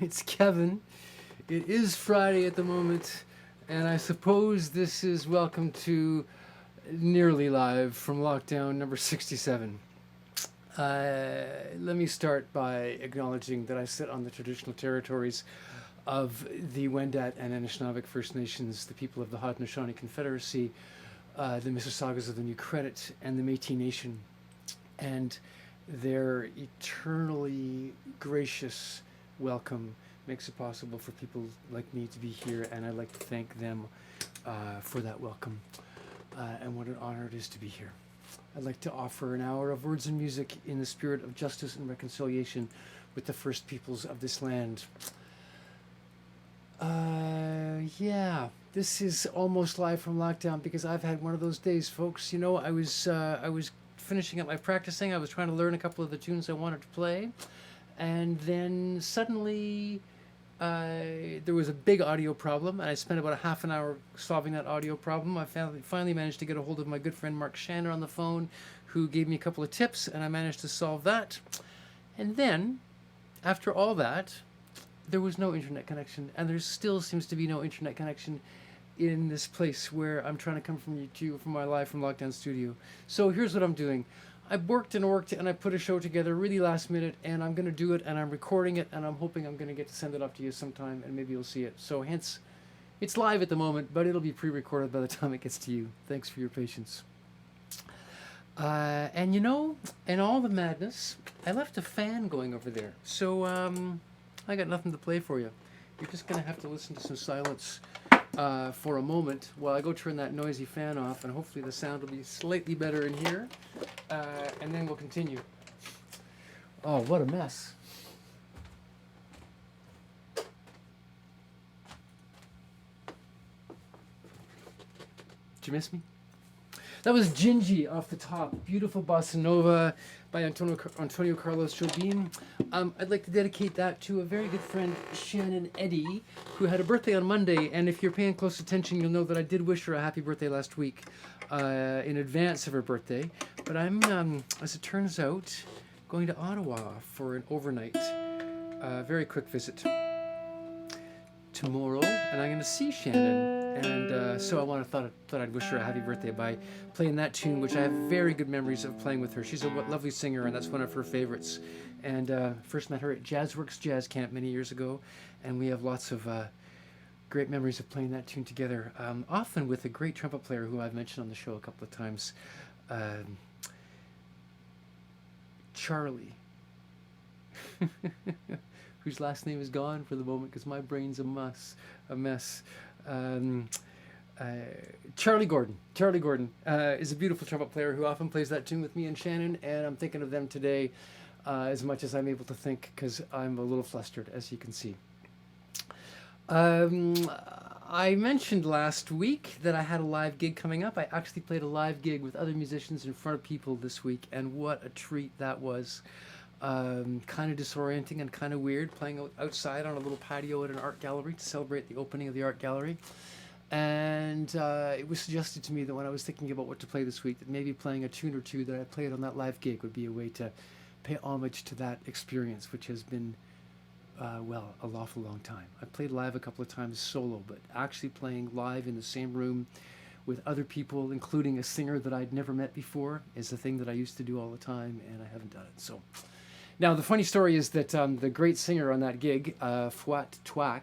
It's Kevin. It is Friday at the moment, and I suppose this is welcome to nearly live from lockdown number 67. Let me start by acknowledging that I sit on the traditional territories of the Wendat and Anishinaabe First Nations, the people of the Haudenosaunee Confederacy, the Mississaugas of the New Credit, and the Métis Nation. And their eternally gracious welcome makes it possible for people like me to be here, and I'd like to thank them for that welcome, and what an honor it is to be here. I'd like to offer an hour of words and music in the spirit of justice and reconciliation with the first peoples of this land. Yeah, this is almost live from lockdown because I've had one of those days, folks. You know, I was finishing up my practicing. I was trying to learn a couple of the tunes I wanted to play, and then suddenly there was a big audio problem, and I spent about a half an hour solving that audio problem. I finally managed to get a hold of my good friend Mark Shannon on the phone, who gave me a couple of tips, and I managed to solve that. And then, after all that, there was no internet connection, and there still seems to be no internet connection in this place where I'm trying to come from you from my live from lockdown studio. So here's what I'm doing. I worked and I put a show together really last minute, and I'm going to do it, and I'm recording it, and I'm hoping I'm going to get to send it off to you sometime, and maybe you'll see it. So hence, it's live at the moment, but it'll be pre-recorded by the time it gets to you. Thanks for your patience. And you know, in all the madness, I left a fan going over there. So I got nothing to play for you. You're just going to have to listen to some silence for a moment while I go turn that noisy fan off, and hopefully the sound will be slightly better in here, and then we'll continue. Oh, what a mess. Did you miss me? That was Gingy off the top. Beautiful bossa nova by Antonio Carlos Jobim. I'd like to dedicate that to a very good friend, Shannon Eddy, who had a birthday on Monday. And if you're paying close attention, you'll know that I did wish her a happy birthday last week in advance of her birthday. But I'm, as it turns out, going to Ottawa for an overnight, very quick visit tomorrow, and I'm going to see Shannon. And so I thought I'd wish her a happy birthday by playing that tune, which I have very good memories of playing with her. She's a lovely singer, and that's one of her favorites. And first met her at Jazzworks Jazz Camp many years ago, and we have lots of great memories of playing that tune together, often with a great trumpet player who I've mentioned on the show a couple of times, Charlie. Whose last name is gone for the moment because my brain's a mess. Charlie Gordon. Charlie Gordon is a beautiful trumpet player who often plays that tune with me and Shannon, and I'm thinking of them today as much as I'm able to think because I'm a little flustered, as you can see. I mentioned last week that I had a live gig coming up. I actually played a live gig with other musicians in front of people this week, and what a treat that was. Kind of disorienting and kind of weird, playing outside on a little patio at an art gallery to celebrate the opening of the art gallery. And it was suggested to me that when I was thinking about what to play this week, that maybe playing a tune or two that I played on that live gig would be a way to pay homage to that experience, which has been, well, a lawful long time. I played live a couple of times solo, but actually playing live in the same room with other people, including a singer that I'd never met before, is a thing that I used to do all the time, and I haven't done it. So. Now, the funny story is that the great singer on that gig, Fouat Touak,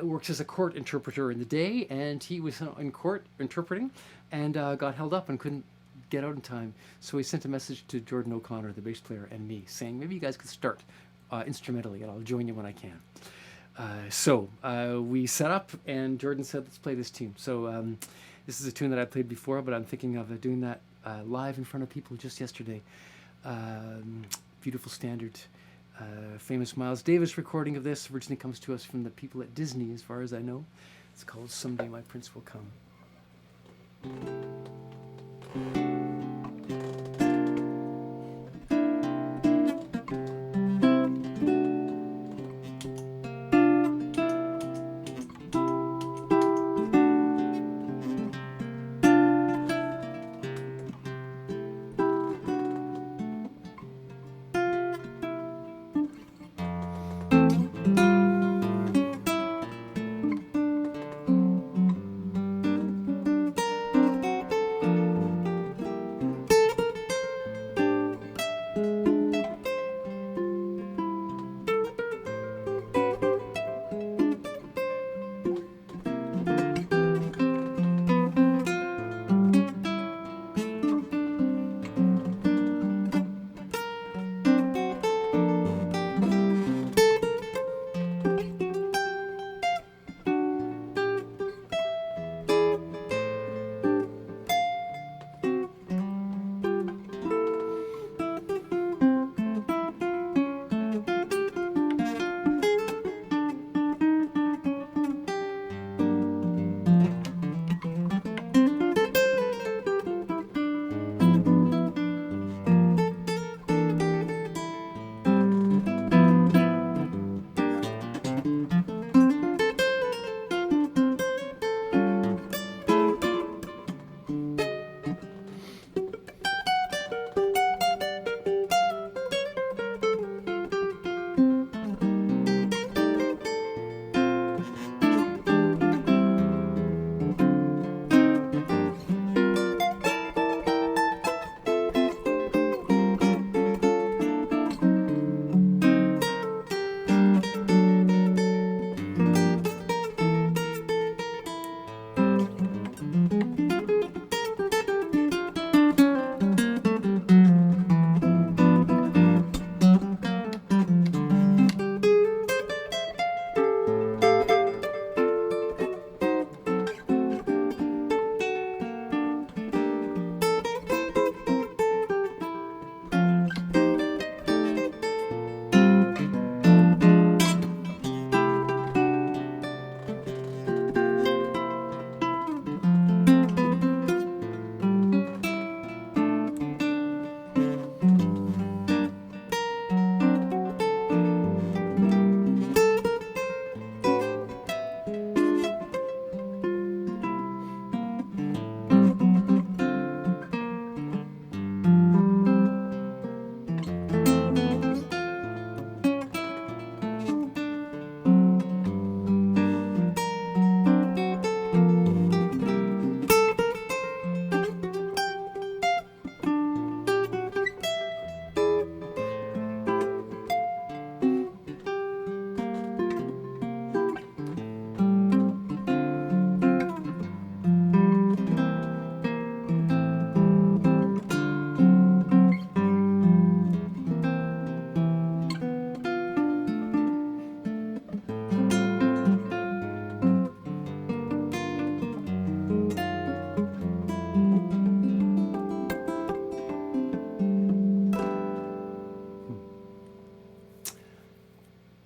works as a court interpreter in the day, and he was in court interpreting and got held up and couldn't get out in time. So he sent a message to Jordan O'Connor, the bass player, and me, saying, maybe you guys could start instrumentally, and I'll join you when I can. So we set up, and Jordan said, let's play this tune. So this is a tune that I played before, but I'm thinking of doing that live in front of people just yesterday. Beautiful standard, famous Miles Davis recording of this originally comes to us from the people at Disney, as far as I know. It's called Someday My Prince Will Come.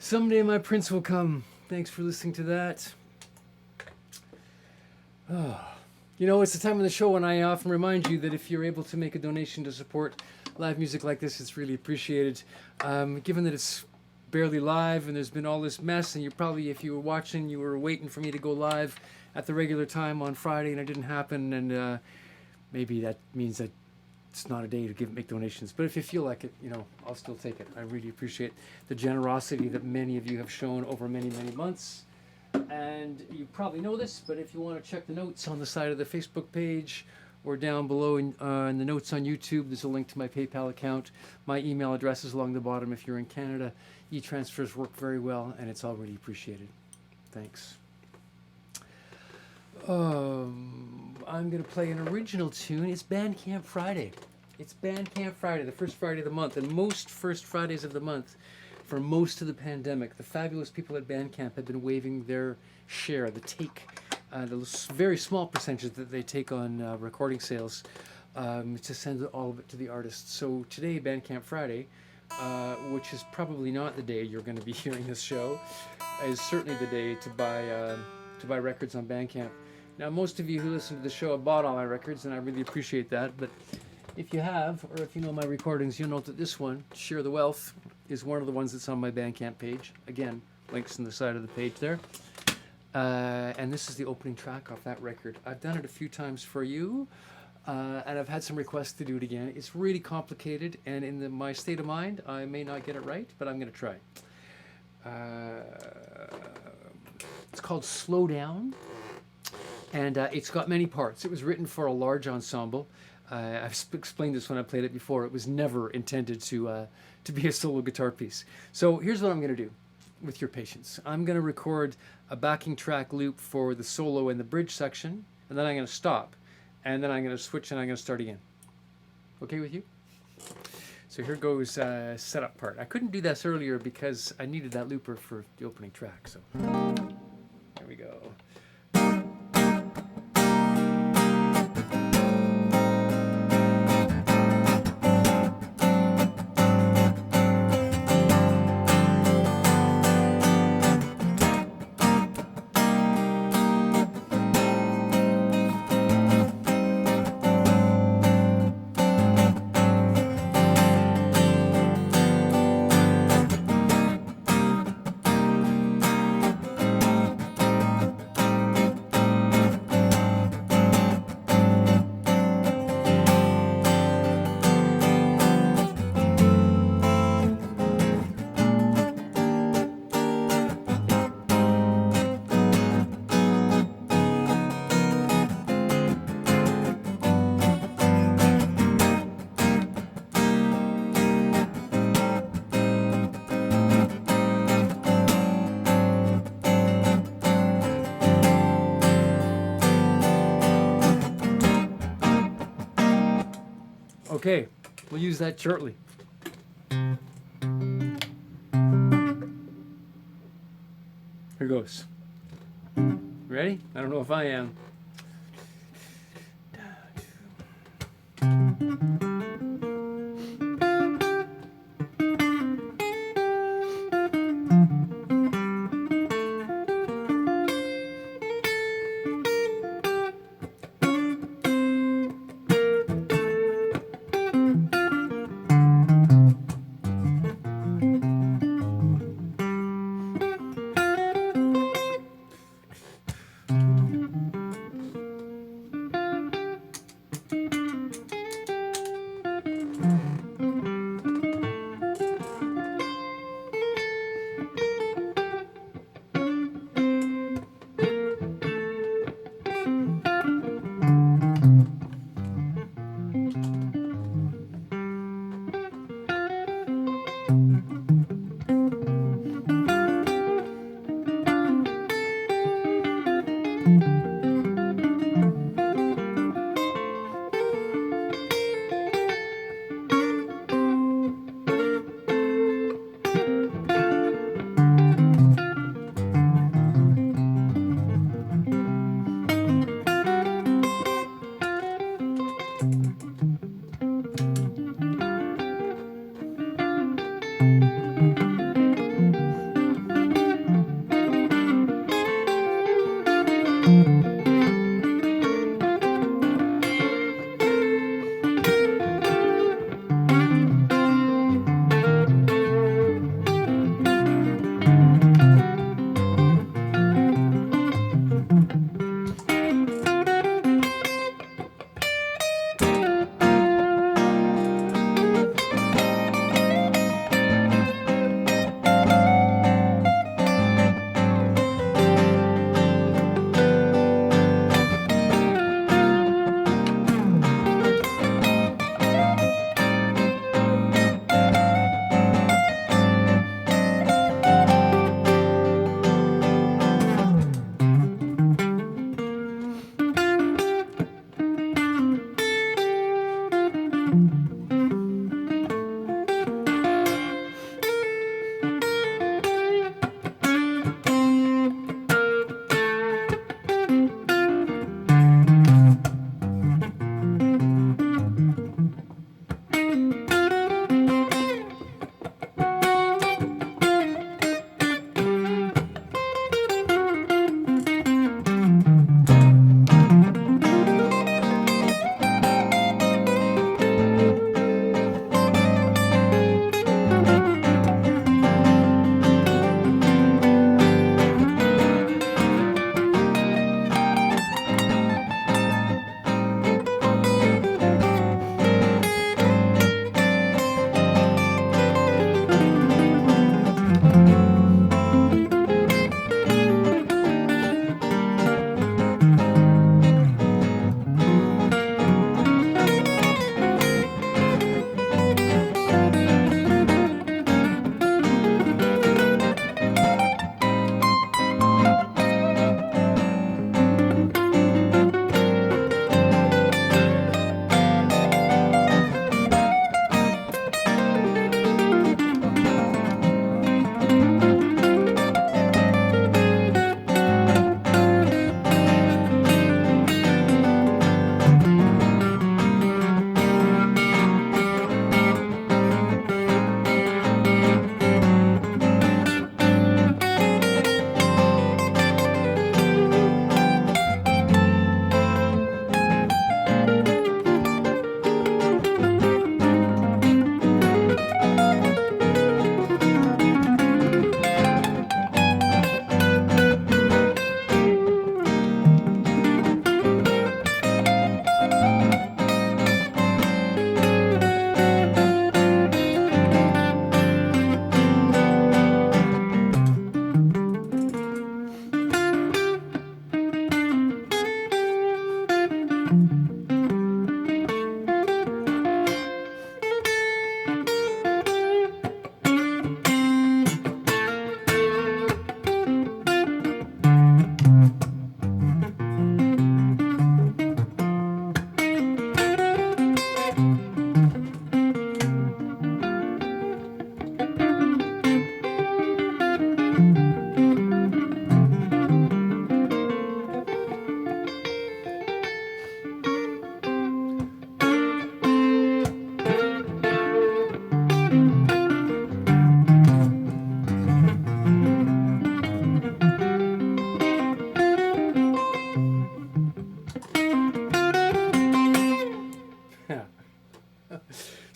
Someday my prince will come. Thanks for listening to that. Oh. You know, it's the time of the show when I often remind you that if you're able to make a donation to support live music like this, it's really appreciated. Given that it's barely live and there's been all this mess, and you probably, if you were watching, you were waiting for me to go live at the regular time on Friday and it didn't happen, and maybe that means that it's not a day to make donations. But if you feel like it, you know, I'll still take it. I really appreciate the generosity that many of you have shown over many, many months. And you probably know this, but if you want to check the notes on the side of the Facebook page or down below in the notes on YouTube, there's a link to my PayPal account. My email address is along the bottom if you're in Canada. E-transfers work very well, and it's already appreciated. Thanks. I'm going to play an original tune. It's Bandcamp Friday. It's Bandcamp Friday, the first Friday of the month. And most first Fridays of the month, for most of the pandemic, the fabulous people at Bandcamp have been waiving their share, the very small percentage that they take on recording sales, to send all of it to the artists. So today, Bandcamp Friday, which is probably not the day you're going to be hearing this show, is certainly the day to buy records on Bandcamp. Now, most of you who listen to the show have bought all my records, and I really appreciate that. But if you have, or if you know my recordings, you'll note that this one, Share the Wealth, is one of the ones that's on my Bandcamp page. Again, links on the side of the page there. And this is the opening track off that record. I've done it a few times for you, and I've had some requests to do it again. It's really complicated, and in my state of mind, I may not get it right, but I'm going to try. It's called Slow Down. And it's got many parts. It was written for a large ensemble. I've explained this when I played it before. It was never intended to be a solo guitar piece. So here's what I'm going to do with your patience. I'm going to record a backing track loop for the solo and the bridge section, and then I'm going to stop. And then I'm going to switch and I'm going to start again. Okay with you? So here goes setup part. I couldn't do this earlier because I needed that looper for the opening track. So there we go. Okay, we'll use that shortly. Here goes. Ready? I don't know if I am.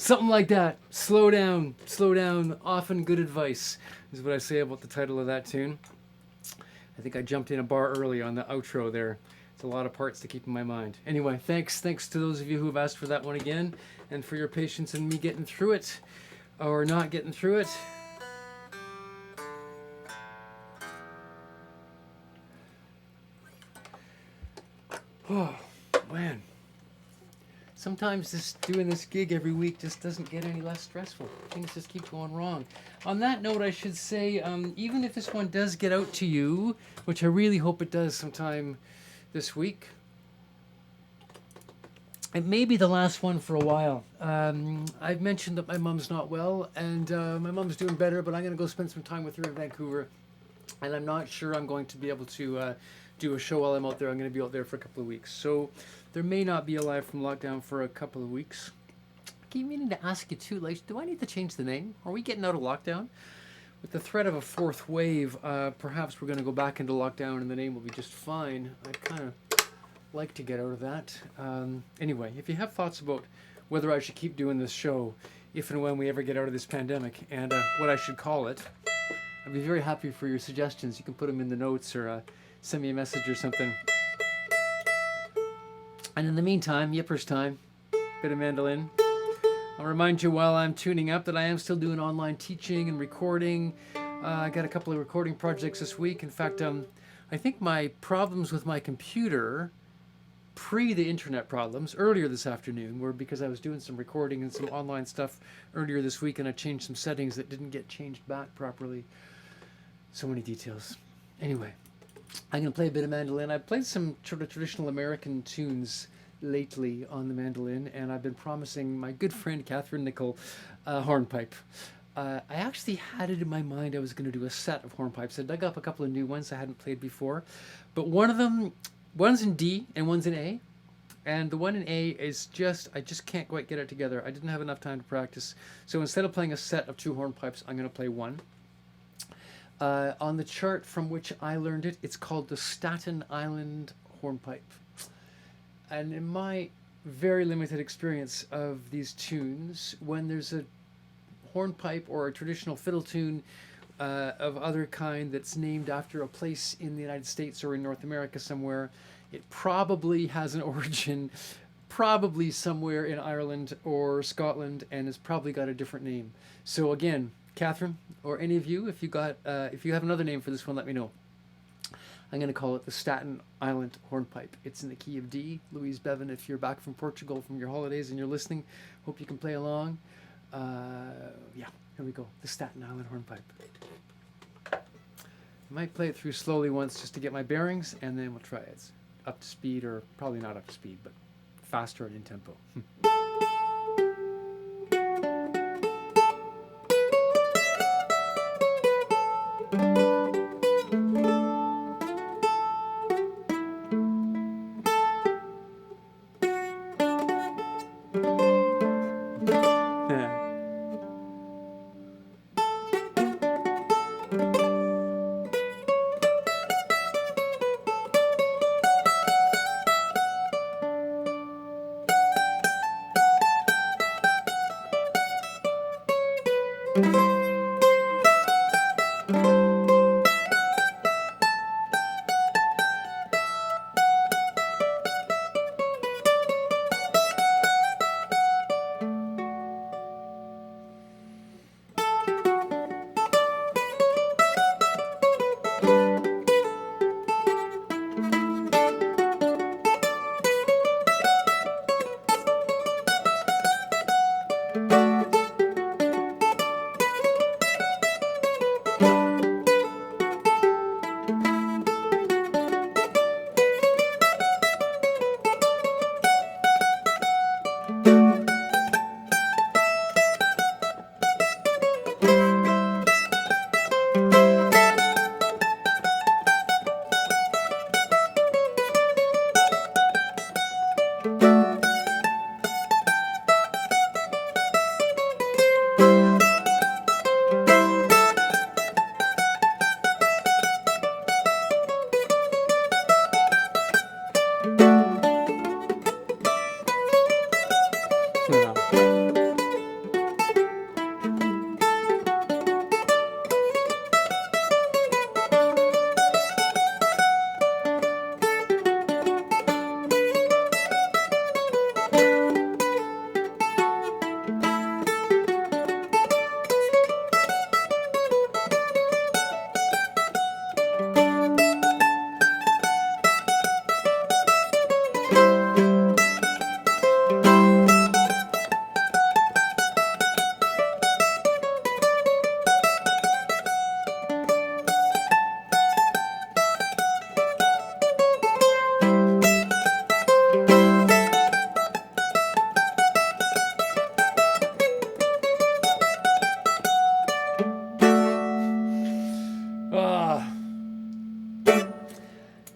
Something like that. Slow down, slow down. Often good advice is what I say about the title of that tune. I think I jumped in a bar early on the outro there. It's a lot of parts to keep in my mind. Anyway, thanks to those of you who have asked for that one again, and for your patience in me getting through it, or not getting through it. Oh, man. Sometimes doing this gig every week just doesn't get any less stressful. Things just keep going wrong. On that note, I should say, even if this one does get out to you, which I really hope it does sometime this week, it may be the last one for a while. I've mentioned that my mom's not well, and my mom's doing better, but I'm going to go spend some time with her in Vancouver, and I'm not sure I'm going to be able to do a show while I'm out there. I'm going to be out there for a couple of weeks. So there may not be a live from lockdown for a couple of weeks. I keep meaning to ask you too, like, do I need to change the name? Are we getting out of lockdown? With the threat of a fourth wave, perhaps we're going to go back into lockdown and the name will be just fine. I'd kind of like to get out of that. Anyway, if you have thoughts about whether I should keep doing this show, if and when we ever get out of this pandemic, and what I should call it, I'd be very happy for your suggestions. You can put them in the notes or send me a message or something. And in the meantime, Yipper's time, bit of mandolin. I'll remind you while I'm tuning up that I am still doing online teaching and recording. I got a couple of recording projects this week. In fact, I think my problems with my computer pre the internet problems earlier this afternoon were because I was doing some recording and some online stuff earlier this week, and I changed some settings that didn't get changed back properly. So many details. Anyway, I'm going to play a bit of mandolin. I've played some sort of traditional American tunes lately on the mandolin, and I've been promising my good friend Catherine Nickel hornpipe. I actually had it in my mind I was going to do a set of hornpipes. I dug up a couple of new ones I hadn't played before, but one of them, one's in D and one's in A, and the one in A is I just can't quite get it together. I didn't have enough time to practice, so instead of playing a set of two hornpipes, I'm going to play one. On the chart from which I learned it, it's called the Staten Island hornpipe. And in my very limited experience of these tunes, when there's a hornpipe or a traditional fiddle tune of other kind that's named after a place in the United States or in North America somewhere, it probably has an origin probably somewhere in Ireland or Scotland, and it's probably got a different name. So again, Catherine, or any of you, if you have another name for this one, let me know. I'm going to call it the Staten Island hornpipe. It's in the key of D. Louise Bevan, if you're back from Portugal from your holidays and you're listening, hope you can play along. Yeah, here we go. The Staten Island hornpipe. I might play it through slowly once just to get my bearings, and then we'll try it. It's up to speed, or probably not up to speed, but faster and in tempo.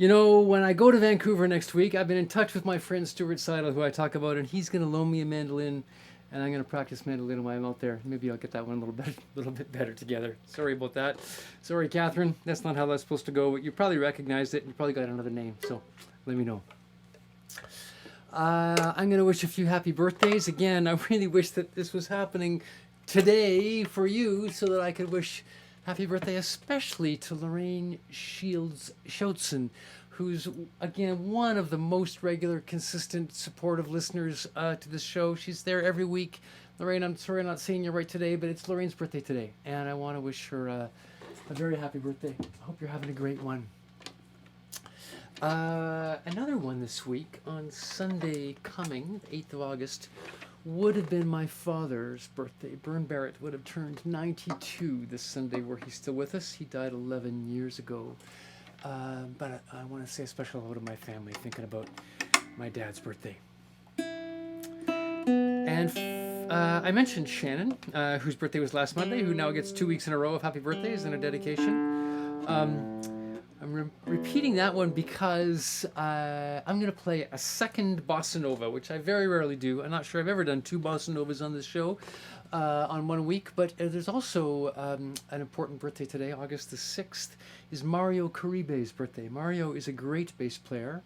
When I go to Vancouver next week, I've been in touch with my friend Stuart Seidel, who I talk about, and he's going to loan me a mandolin, and I'm going to practice mandolin while I'm out there. Maybe I'll get that one little bit better together. Sorry about that. Sorry, Catherine. That's not how that's supposed to go. But you probably recognized it. You probably got another name, so let me know. I'm going to wish a few happy birthdays. Again, I really wish that this was happening today for you so that I could wish happy birthday especially to Lorraine Schultzen, who's, again, one of the most regular, consistent, supportive listeners to this show. She's there every week. Lorraine, I'm sorry I'm not seeing you right today, but it's Lorraine's birthday today, and I want to wish her a very happy birthday. I hope you're having a great one. Another one this week on Sunday coming, 8th of August, would have been my father's birthday. Bern Barrett would have turned 92 this Sunday. Were he still with us? He died 11 years ago. But I want to say a special hello to my family, thinking about my dad's birthday. And I mentioned Shannon, whose birthday was last Monday, who now gets 2 weeks in a row of happy birthdays and a dedication. I'm repeating that one because I'm going to play a second bossa nova, which I very rarely do. I'm not sure I've ever done 2 bossa novas on this show on 1 week, but there's also an important birthday today. August the 6th is Mario Caribe's birthday. Mario is a great bass player,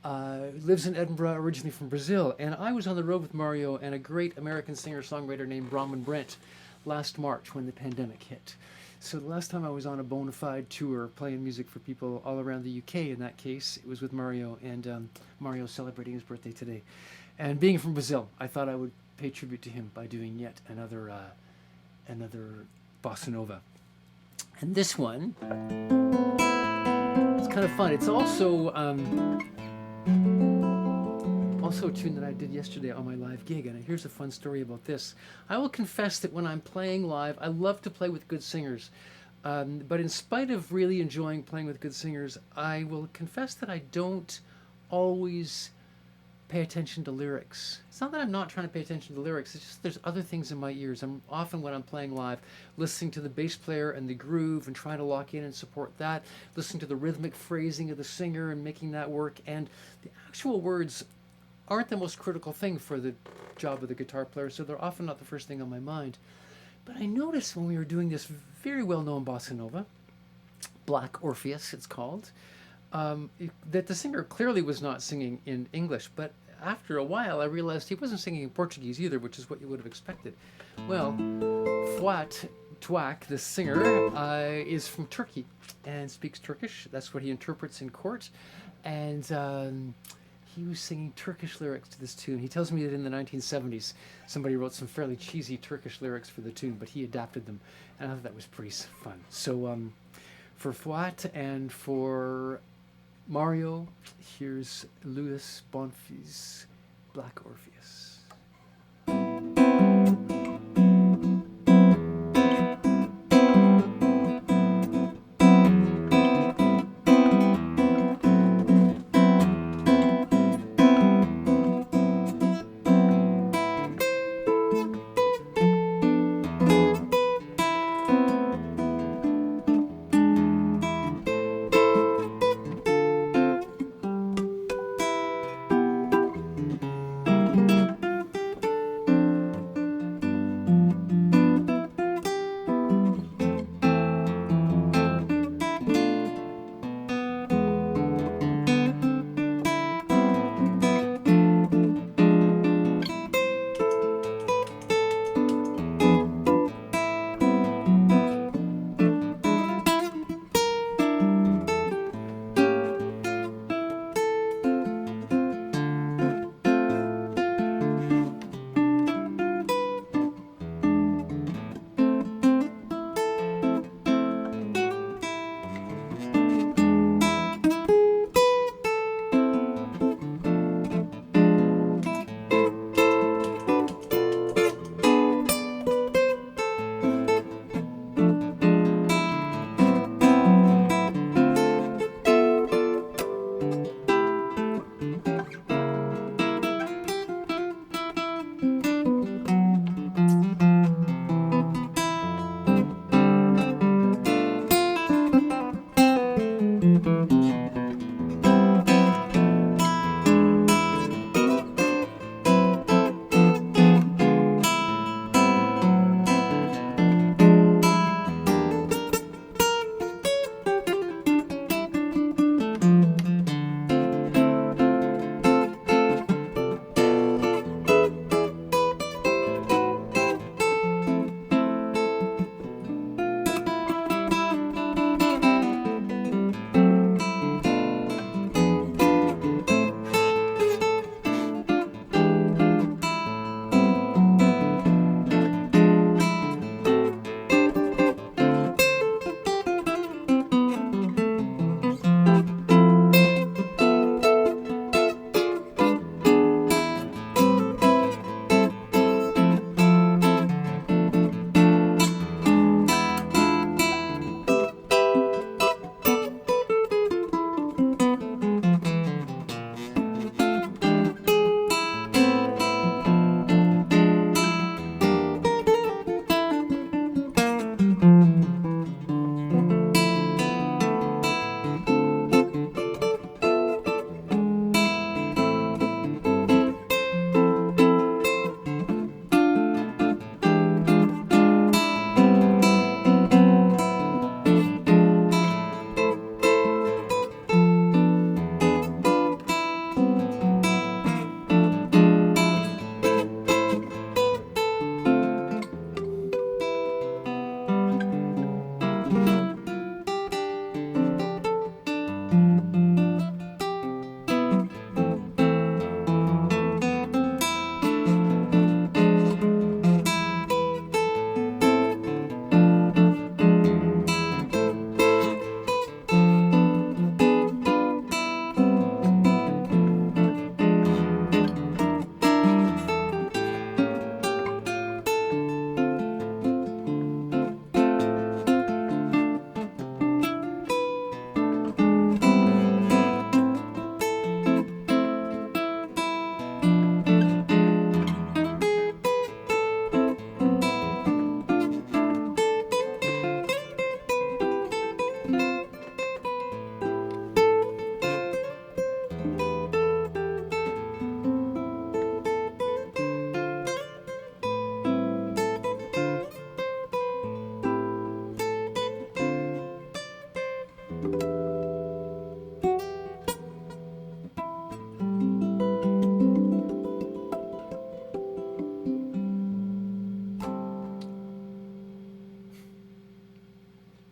lives in Edinburgh, originally from Brazil, and I was on the road with Mario and a great American singer-songwriter named Brahman Brent last March when the pandemic hit. So the last time I was on a bona fide tour playing music for people all around the UK, in that case, it was with Mario, and Mario celebrating his birthday today. And being from Brazil, I thought I would pay tribute to him by doing yet another bossa nova. And this one, it's kind of fun. It's also a tune that I did yesterday on my live gig, and here's a fun story about this. I will confess that when I'm playing live, I love to play with good singers, but in spite of really enjoying playing with good singers, I will confess that I don't always pay attention to lyrics. It's not that I'm not trying to pay attention to lyrics, it's just there's other things in my ears. I'm often, when I'm playing live, listening to the bass player and the groove and trying to lock in and support that, listening to the rhythmic phrasing of the singer and making that work, and the actual words aren't the most critical thing for the job of the guitar player, so they're often not the first thing on my mind. But I noticed when we were doing this very well-known bossa nova, Black Orpheus it's called, that the singer clearly was not singing in English, but after a while I realized he wasn't singing in Portuguese either, which is what you would have expected. Well, Fuat Tuak, the singer, is from Turkey and speaks Turkish. That's what he interprets in court, and he was singing Turkish lyrics to this tune. He tells me that in the 1970s, somebody wrote some fairly cheesy Turkish lyrics for the tune, but he adapted them, and I thought that was pretty fun. So for Fuat and for Mario, here's Louis Bonfils' Black Orpheus.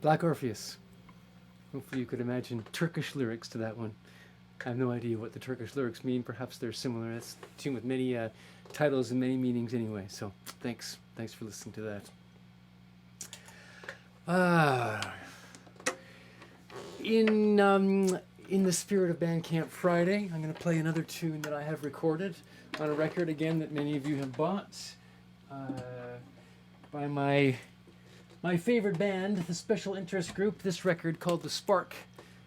Black Orpheus. Hopefully you could imagine Turkish lyrics to that one. I have no idea what the Turkish lyrics mean. Perhaps they're similar. It's a tune with many titles and many meanings anyway. So thanks for listening to that. In the spirit of Bandcamp Friday, I'm going to play another tune that I have recorded on a record again that many of you have bought by my favorite band, the Special Interest Group. This record called The Spark,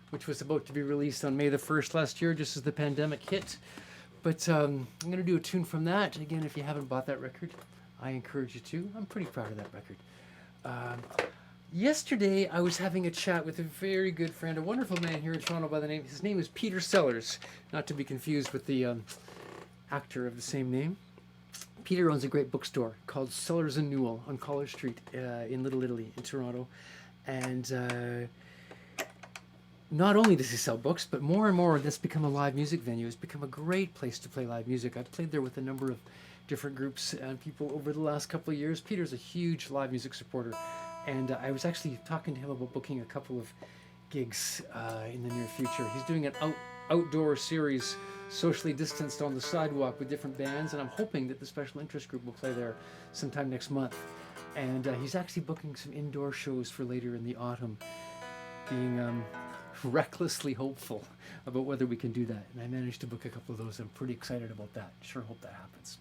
which was about to be released on May the 1st last year, just as the pandemic hit. But I'm going to do a tune from that. Again, if you haven't bought that record, I encourage you to. I'm pretty proud of that record. Yesterday, I was having a chat with a very good friend, a wonderful man here in Toronto by the name, his name is Peter Sellers, not to be confused with the actor of the same name. Peter owns a great bookstore called Sellers and Newell on College Street in Little Italy in Toronto. And not only does he sell books, but more and more that's become a live music venue. It's become a great place to play live music. I've played there with a number of different groups and people over the last couple of years. Peter's a huge live music supporter. And I was actually talking to him about booking a couple of gigs in the near future. He's doing an outdoor series, socially distanced on the sidewalk with different bands, and I'm hoping that the Special Interest Group will play there sometime next month. And he's actually booking some indoor shows for later in the autumn, being recklessly hopeful about whether we can do that. And I managed to book a couple of those. I'm pretty excited about that. Sure hope that happens.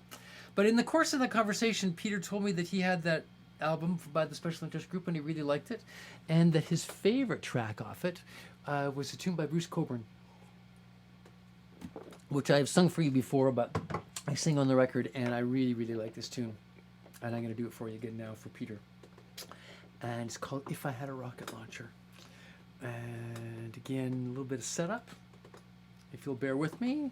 But in the course of the conversation, Peter told me that he had that album by the Special Interest Group and he really liked it, and that his favorite track off it was a tune by Bruce Cockburn, which I've sung for you before, but I sing on the record and I really, really like this tune, and I'm going to do it for you again now for Peter. And it's called If I Had a Rocket Launcher. And again, a little bit of setup, if you'll bear with me.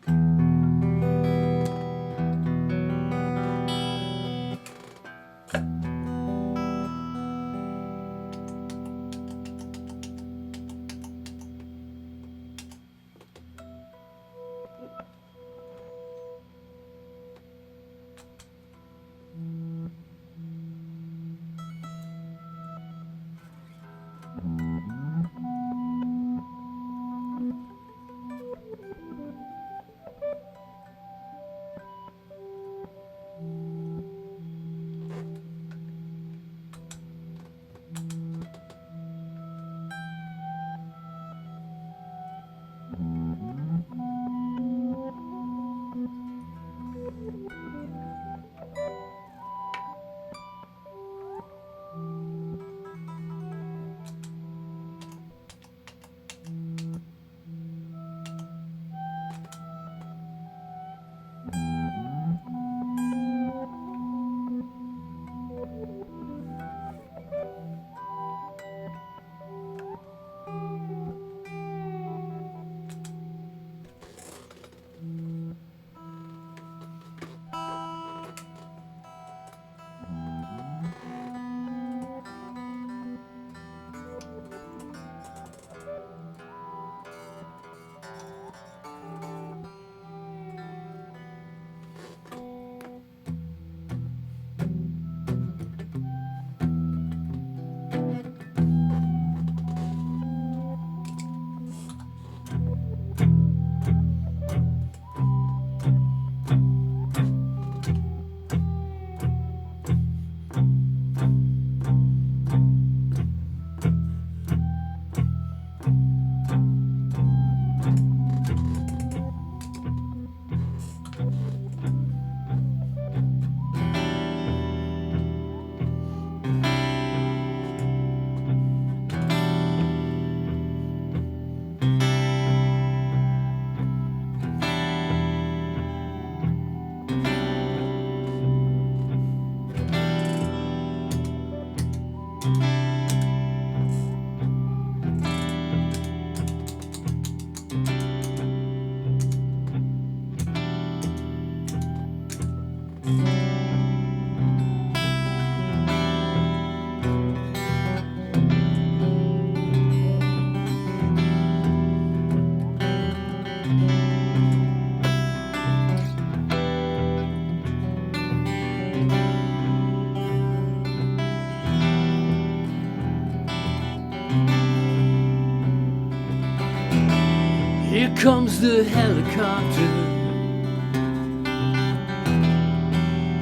comes the helicopter.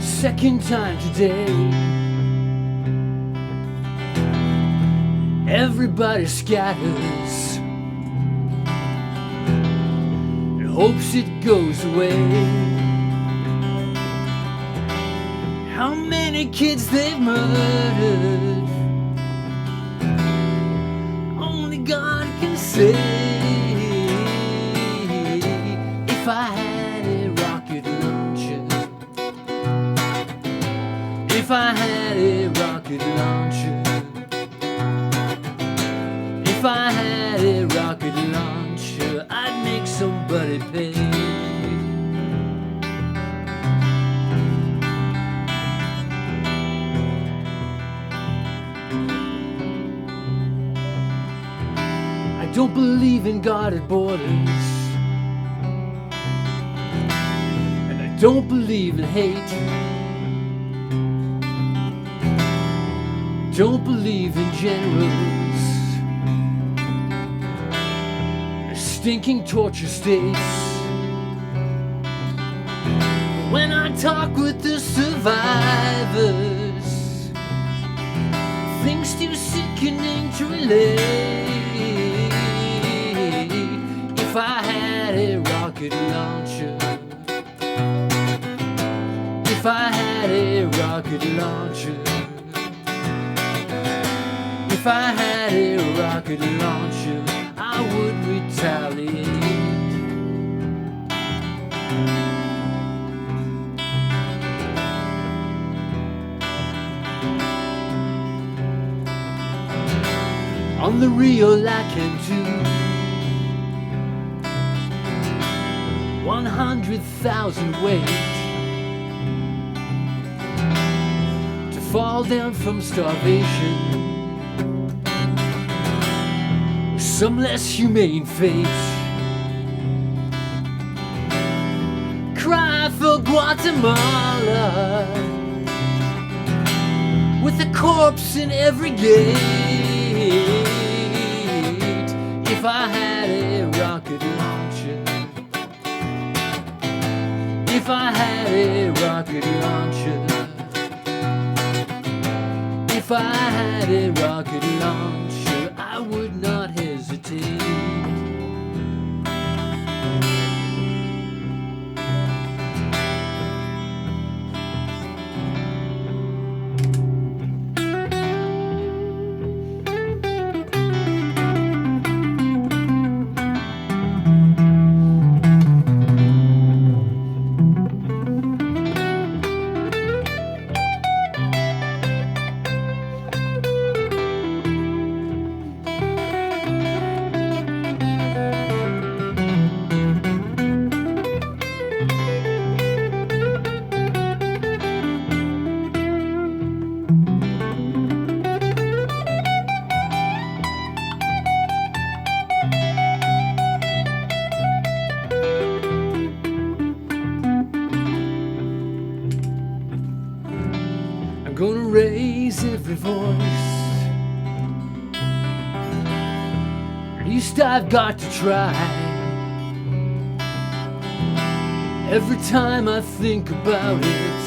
Second time today. Everybody scatters and hopes it goes away. How many kids they've murdered, only God can say. If I had a rocket launcher, if I had a rocket launcher, if I had a rocket launcher, I'd make somebody pay. I don't believe in guarded borders, and I don't believe in hate. Don't believe in generals, stinking torture states. When I talk with the survivors, things too sickening to relate. If I had a rocket launcher, if I had a rocket launcher, if I had a rocket launcher, I would retaliate. On the real I can do 100,000 wait to fall down from starvation, some less humane fate. Cry for Guatemala with a corpse in every gate. If I had a rocket launcher, if I had a rocket launcher, if I had a rocket launcher, I would not hesitate. I'm gonna raise every voice. At least I've got to try. Every time I think about it,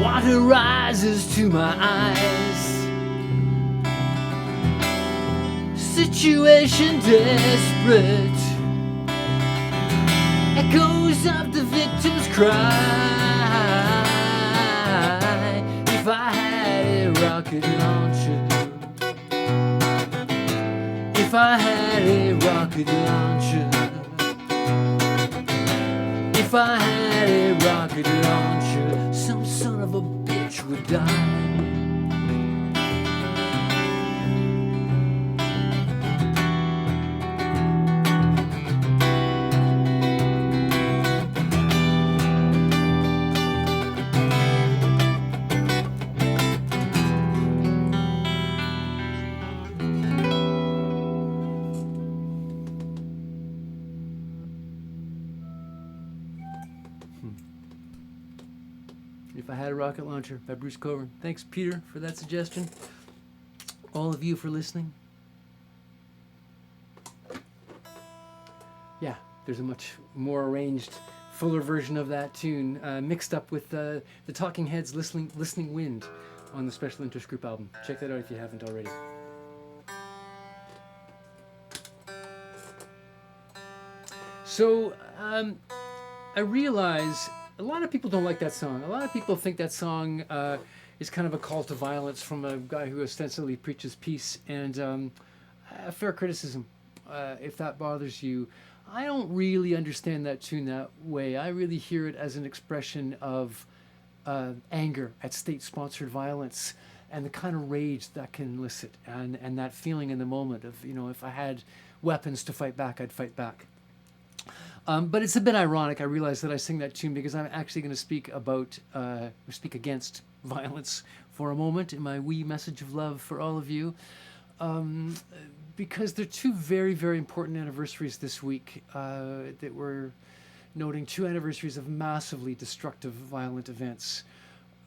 water rises to my eyes. Situation desperate, echoes of the victim's cry. If I had a rocket launcher, if I had a rocket launcher, if I had a rocket launcher, some son of a bitch would die. If I Had a Rocket Launcher by Bruce Coburn. Thanks, Peter, for that suggestion. All of you for listening. There's a much more arranged, fuller version of that tune, mixed up with the Talking Heads' Listening Wind on the Special Interest Group album. Check that out if you haven't already. So, I realize a lot of people don't like that song. A lot of people think that song is kind of a call to violence from a guy who ostensibly preaches peace, and a fair criticism if that bothers you. I don't really understand that tune that way. I really hear it as an expression of anger at state-sponsored violence and the kind of rage that can elicit, and that feeling in the moment of, if I had weapons to fight back, I'd fight back. But it's a bit ironic. I realize that I sing that tune because I'm actually going to speak against violence for a moment in my wee message of love for all of you. Because there are two very, very important anniversaries this week that we're noting, two anniversaries of massively destructive, violent events.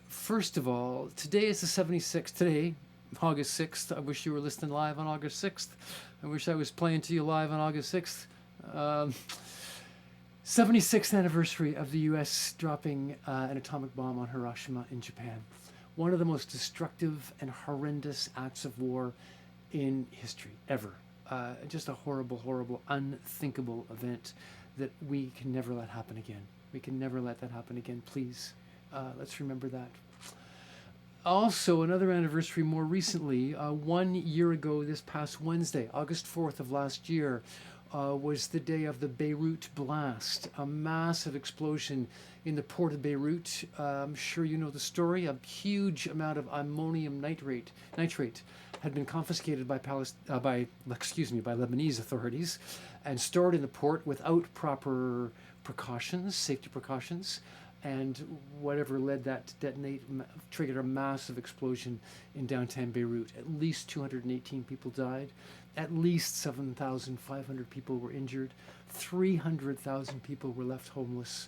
First of all, today is the 76th. Today, August 6th. I wish you were listening live on August 6th. I wish I was playing to you live on August 6th. 76th anniversary of the U.S. dropping an atomic bomb on Hiroshima in Japan. One of the most destructive and horrendous acts of war in history, ever. Just a horrible, horrible, unthinkable event that we can never let happen again. We can never let that happen again, please. Let's remember that. Also, another anniversary more recently, 1 year ago this past Wednesday, August 4th of last year, was the day of the Beirut blast, a massive explosion in the port of Beirut. I'm sure you know the story. A huge amount of ammonium nitrate had been confiscated by Lebanese authorities and stored in the port without proper safety precautions. And whatever led that to detonate triggered a massive explosion in downtown Beirut. At least 218 people died. At least 7,500 people were injured. 300,000 people were left homeless.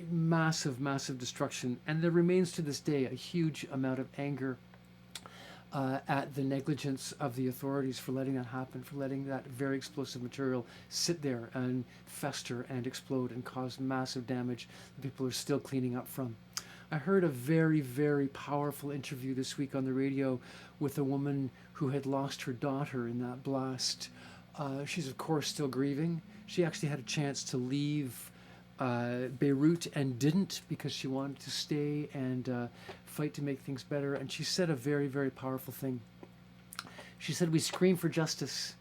Massive, massive destruction. And there remains to this day a huge amount of anger at the negligence of the authorities for letting that happen, for letting that very explosive material sit there and fester and explode and cause massive damage that people are still cleaning up from. I heard a very, very powerful interview this week on the radio with a woman who had lost her daughter in that blast. She's, of course, still grieving. She actually had a chance to leave Beirut and didn't because she wanted to stay and fight to make things better. And she said a very, very powerful thing. She said, "We scream for justice,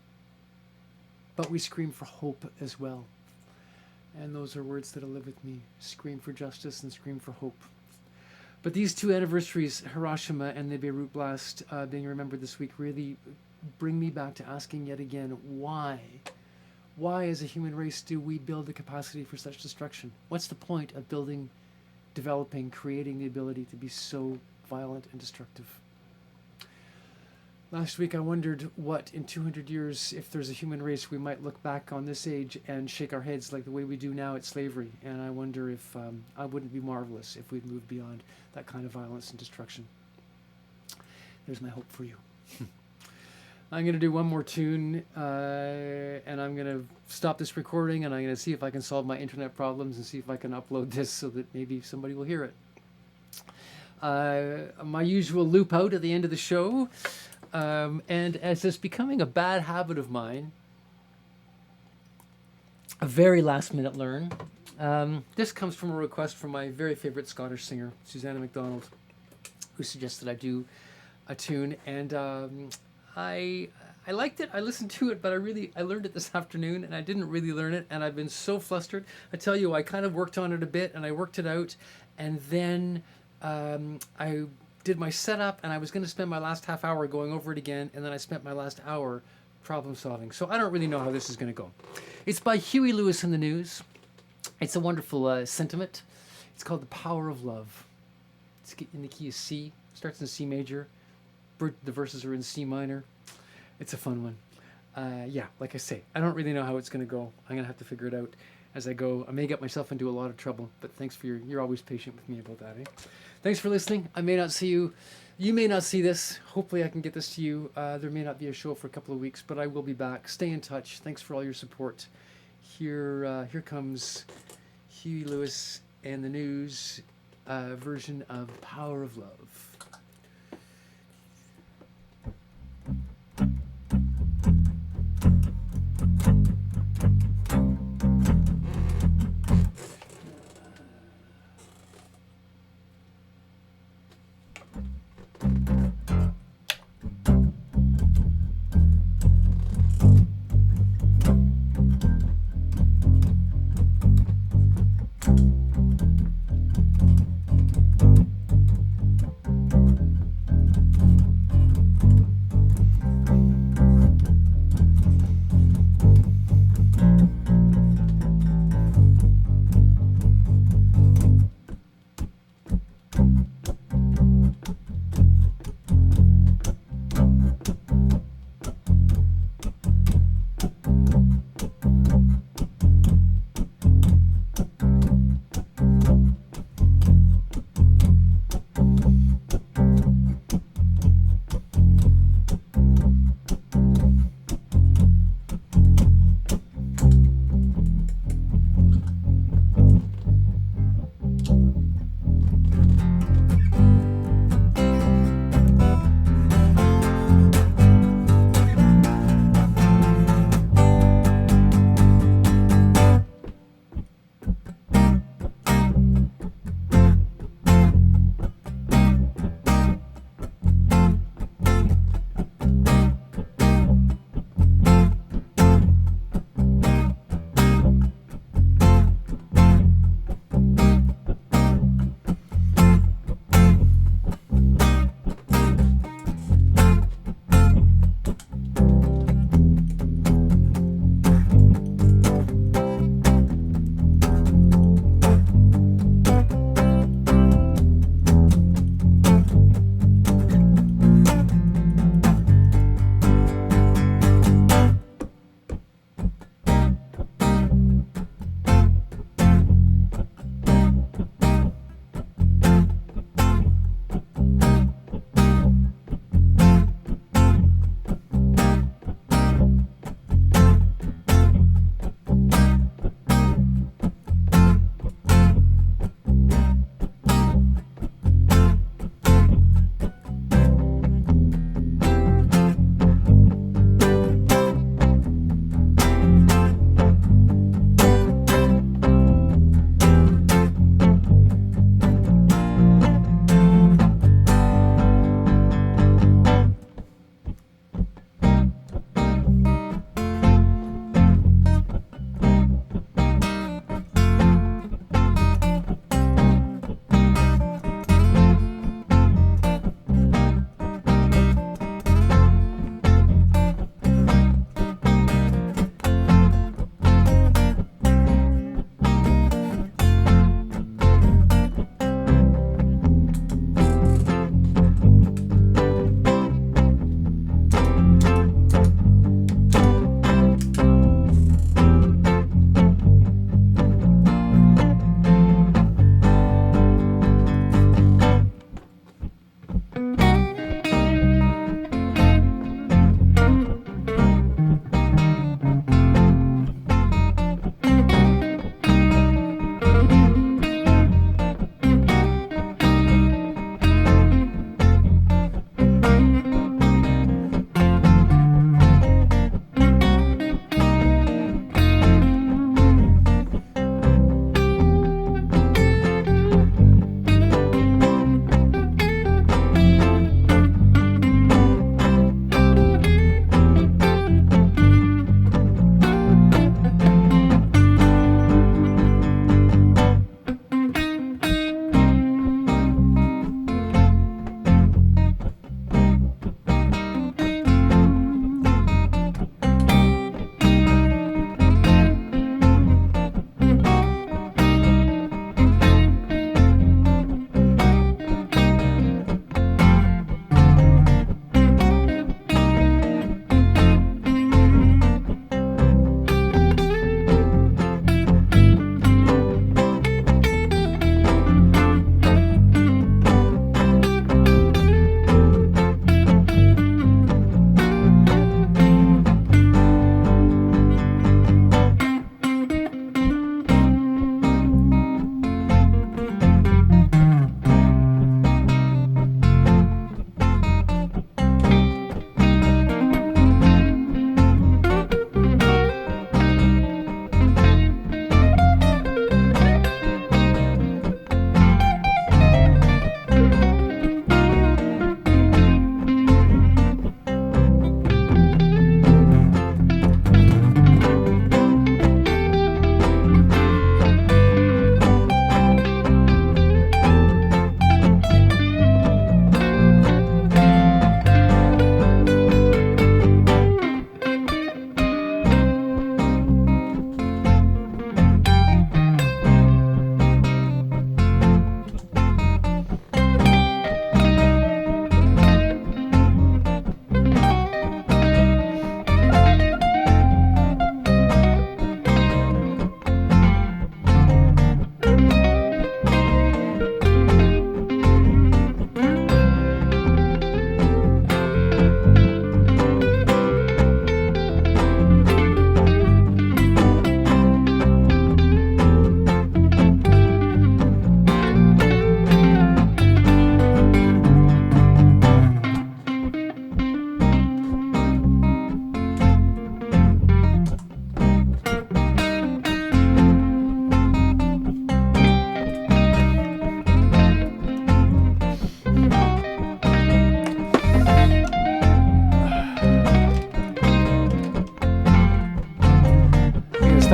but we scream for hope as well." And those are words that'll live with me. Scream for justice and scream for hope. But these two anniversaries, Hiroshima and the Beirut blast, being remembered this week, really bring me back to asking yet again, why? Why, as a human race, do we build the capacity for such destruction? What's the point of building, developing, creating the ability to be so violent and destructive? Last week I wondered what, in 200 years, if there's a human race, we might look back on this age and shake our heads like the way we do now at slavery. And I wonder if I wouldn't be marvelous if we'd moved beyond that kind of violence and destruction. There's my hope for you. I'm going to do one more tune, and I'm going to stop this recording, and I'm going to see if I can solve my internet problems and see if I can upload this so that maybe somebody will hear it. My usual loop out at the end of the show. And as it's becoming a bad habit of mine, a very last minute learn, this comes from a request from my very favorite Scottish singer, Susanna MacDonald, who suggested I do a tune. And I liked it, I listened to it, but I learned it this afternoon and I didn't really learn it. And I've been so flustered. I tell you, I kind of worked on it a bit and I worked it out. And then I did my setup, and I was going to spend my last half hour going over it again, and then I spent my last hour problem solving. So I don't really know how this is going to go. It's by Huey Lewis and the News. It's a wonderful sentiment. It's called The Power of Love. It's in the key of C. Starts in C major. The verses are in C minor. It's a fun one. Yeah, like I say, I don't really know how it's going to go. I'm going to have to figure it out as I go. I may get myself into a lot of trouble, but thanks for you're always patient with me about that, eh? Thanks for listening. I may not see you. You may not see this. Hopefully I can get this to you. There may not be a show for a couple of weeks, but I will be back. Stay in touch. Thanks for all your support. Here comes Huey Lewis and the News version of Power of Love.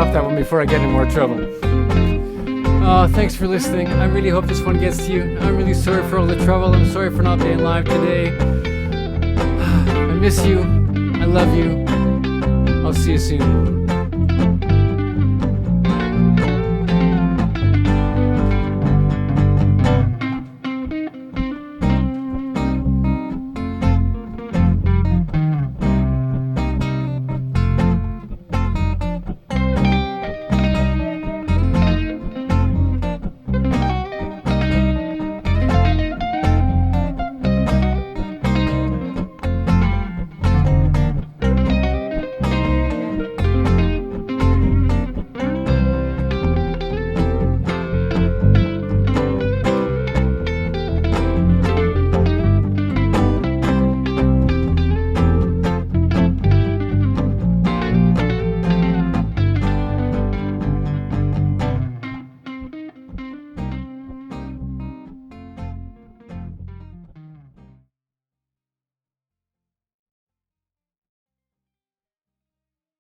stop that one before I get in more trouble. Thanks for listening. I really hope this one gets to you. I'm really sorry for all the trouble. I'm sorry for not being live today. I miss you. I love you. I'll see you soon.